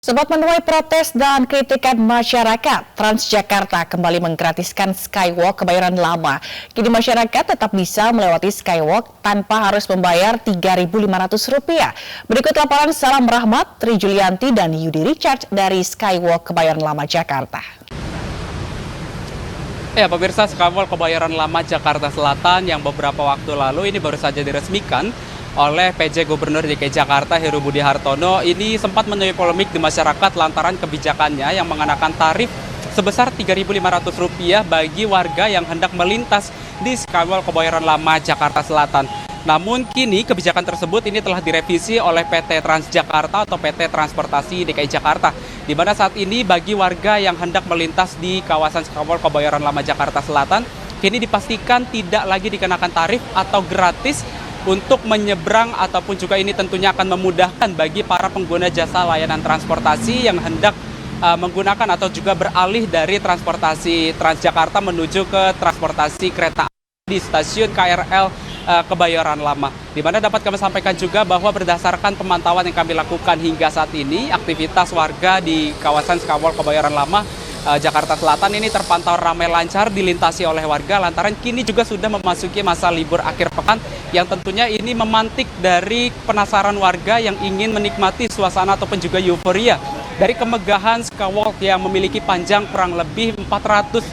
Sobat menuai protes dan kritikan masyarakat, Transjakarta kembali menggratiskan Skywalk Kebayoran Lama. Kini masyarakat tetap bisa melewati Skywalk tanpa harus membayar Rp3.500. Berikut laporan Salam Rahmat, Tri Julianti dan Yudi Richard dari Skywalk Kebayoran Lama Jakarta. Ya, pemirsa, Skywalk Kebayoran Lama Jakarta Selatan yang beberapa waktu lalu ini baru saja diresmikan oleh PJ Gubernur DKI Jakarta Heru Budi Hartono ini sempat menuai polemik di masyarakat lantaran kebijakannya yang mengenakan tarif sebesar Rp3.500 bagi warga yang hendak melintas di Skywalk Kebayoran Lama Jakarta Selatan. Namun kini kebijakan tersebut ini telah direvisi oleh PT Transjakarta atau PT Transportasi DKI Jakarta, di mana saat ini bagi warga yang hendak melintas di kawasan Skywalk Kebayoran Lama Jakarta Selatan kini dipastikan tidak lagi dikenakan tarif atau gratis untuk menyeberang, ataupun juga ini tentunya akan memudahkan bagi para pengguna jasa layanan transportasi yang hendak menggunakan atau juga beralih dari transportasi Transjakarta menuju ke transportasi kereta di stasiun KRL Kebayoran Lama. Di mana dapat kami sampaikan juga bahwa berdasarkan pemantauan yang kami lakukan hingga saat ini, aktivitas warga di kawasan Skywalk Kebayoran Lama Jakarta Selatan ini terpantau ramai lancar dilintasi oleh warga lantaran kini juga sudah memasuki masa libur akhir pekan yang tentunya ini memantik dari penasaran warga yang ingin menikmati suasana ataupun juga euforia dari kemegahan Skywalk yang memiliki panjang kurang lebih 450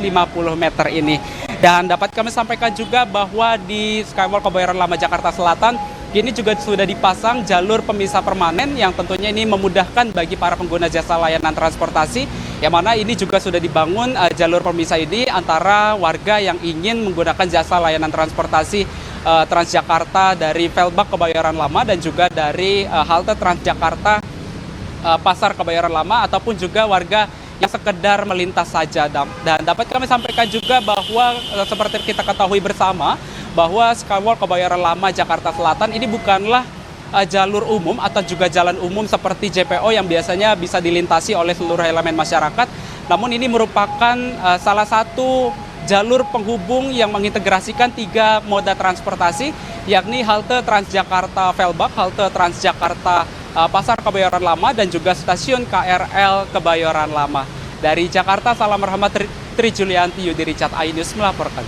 meter ini. Dan dapat kami sampaikan juga bahwa di Skywalk Kebayoran Lama Jakarta Selatan kini juga sudah dipasang jalur pemisah permanen yang tentunya ini memudahkan bagi para pengguna jasa layanan transportasi, yang mana ini juga sudah dibangun jalur pemisah ini antara warga yang ingin menggunakan jasa layanan transportasi Transjakarta dari Velbak Kebayoran Lama dan juga dari halte Transjakarta Pasar Kebayoran Lama, ataupun juga warga yang sekedar melintas saja. Dan dapat kami sampaikan juga bahwa seperti kita ketahui bersama bahwa Skywalk Kebayoran Lama Jakarta Selatan ini bukanlah jalur umum atau juga jalan umum seperti JPO yang biasanya bisa dilintasi oleh seluruh elemen masyarakat. Namun ini merupakan salah satu jalur penghubung yang mengintegrasikan 3 moda transportasi, yakni halte Transjakarta Velbak, halte Transjakarta Pasar Kebayoran Lama, dan juga stasiun KRL Kebayoran Lama. Dari Jakarta, Salam Rahmat, Tri Julianti, Yudi Richard, iNews melaporkan.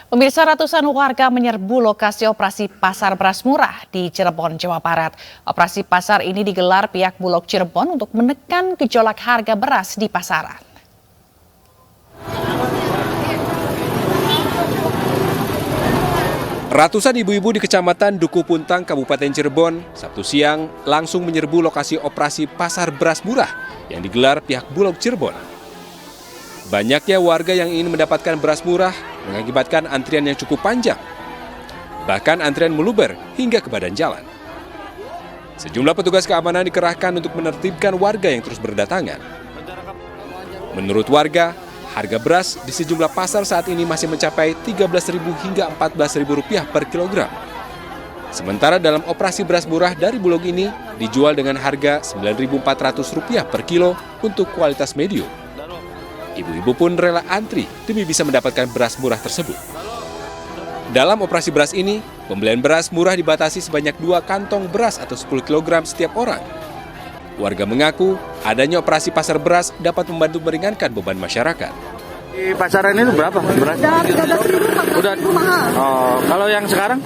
Pemirsa, ratusan warga menyerbu lokasi operasi pasar beras murah di Cirebon, Jawa Barat. Operasi pasar ini digelar pihak Bulog Cirebon untuk menekan gejolak harga beras di pasaran. Ratusan ibu-ibu di Kecamatan Duku Puntang, Kabupaten Cirebon, Sabtu siang langsung menyerbu lokasi operasi pasar beras murah yang digelar pihak Bulog Cirebon. Banyaknya warga yang ingin mendapatkan beras murah mengakibatkan antrian yang cukup panjang. Bahkan antrian meluber hingga ke badan jalan. Sejumlah petugas keamanan dikerahkan untuk menertibkan warga yang terus berdatangan. Menurut warga, harga beras di sejumlah pasar saat ini masih mencapai Rp13.000 hingga Rp14.000 per kilogram. Sementara dalam operasi beras murah dari Bulog ini dijual dengan harga Rp9.400 per kilo untuk kualitas medium. Ibu-ibu pun rela antri demi bisa mendapatkan beras murah tersebut. Dalam operasi beras ini, pembelian beras murah dibatasi sebanyak 2 kantong beras atau 10 kg setiap orang. Warga mengaku adanya operasi pasar beras dapat membantu meringankan beban masyarakat. Di pasaran itu berapa beras? Udah 13.000, Udah mahal. Oh, kalau yang sekarang?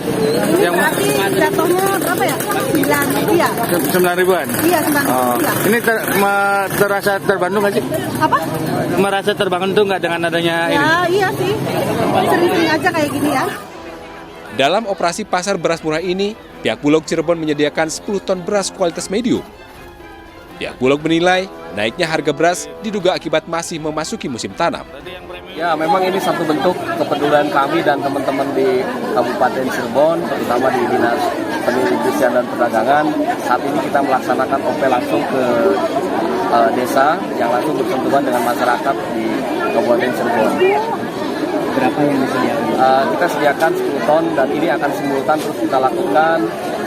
Yang berarti jatuhnya berapa ya? 9.000 ya? 9.000-an? Iya, 9.000 Oh. ya. Ini terasa terbantu nggak sih? Apa? Merasa terbantu nggak dengan adanya ini? Ya, iya sih. Sering-sering aja kayak gini ya. Dalam operasi pasar beras murah ini, pihak Bulog Cirebon menyediakan 10 ton beras kualitas medium. Pihak Bulog menilai naiknya harga beras diduga akibat masih memasuki musim tanam. Ya, memang ini satu bentuk kepedulian kami dan teman-teman di Kabupaten Cirebon, terutama di Dinas Perindustrian dan Perdagangan. Saat ini kita melaksanakan OP langsung ke desa yang langsung bersentuhan dengan masyarakat di Kabupaten Cirebon. Berapa yang disediakan? Kita sediakan 10 ton dan ini akan simultan terus kita lakukan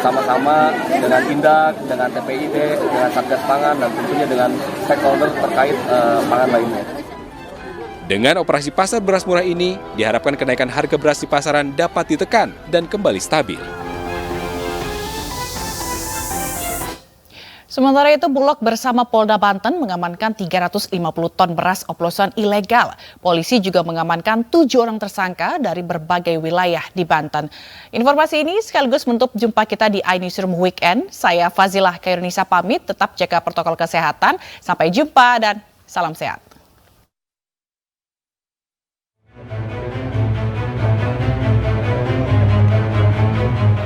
sama-sama dengan Indak, dengan TPID, dengan Satgas Pangan, dan tentunya dengan stakeholder terkait pangan lainnya. Dengan operasi pasar beras murah ini, diharapkan kenaikan harga beras di pasaran dapat ditekan dan kembali stabil. Sementara itu, Bulog bersama Polda Banten mengamankan 350 ton beras oplosan ilegal. Polisi juga mengamankan 7 orang tersangka dari berbagai wilayah di Banten. Informasi ini sekaligus menutup jumpa kita di iNewsroom Weekend. Saya Fazilah Khairunisa pamit, tetap jaga protokol kesehatan. Sampai jumpa dan salam sehat.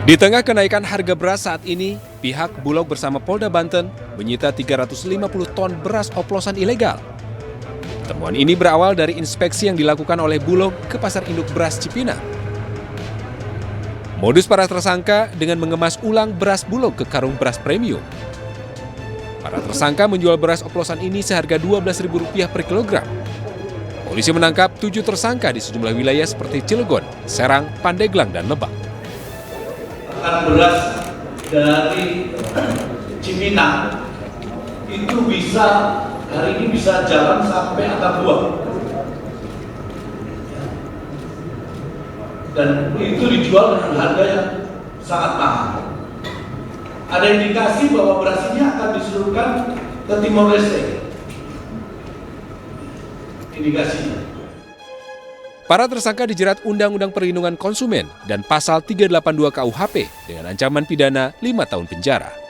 Di tengah kenaikan harga beras saat ini, pihak Bulog bersama Polda Banten menyita 350 ton beras oplosan ilegal. Temuan ini berawal dari inspeksi yang dilakukan oleh Bulog ke pasar induk beras Cipinang. Modus para tersangka dengan mengemas ulang beras Bulog ke karung beras premium. Para tersangka menjual beras oplosan ini seharga Rp12.000 per kilogram. Polisi menangkap 7 tersangka di sejumlah wilayah seperti Cilegon, Serang, Pandeglang, dan Lebak. Beras dari Cipinang itu bisa hari ini bisa jalan sampai Atap 2 dan itu dijual dengan harga yang sangat mahal. Ada indikasi bahwa beras ini akan diseluruhkan ke Timor Leste. Indikasinya. Para tersangka dijerat Undang-Undang Perlindungan Konsumen dan Pasal 382 KUHP dengan ancaman pidana 5 tahun penjara.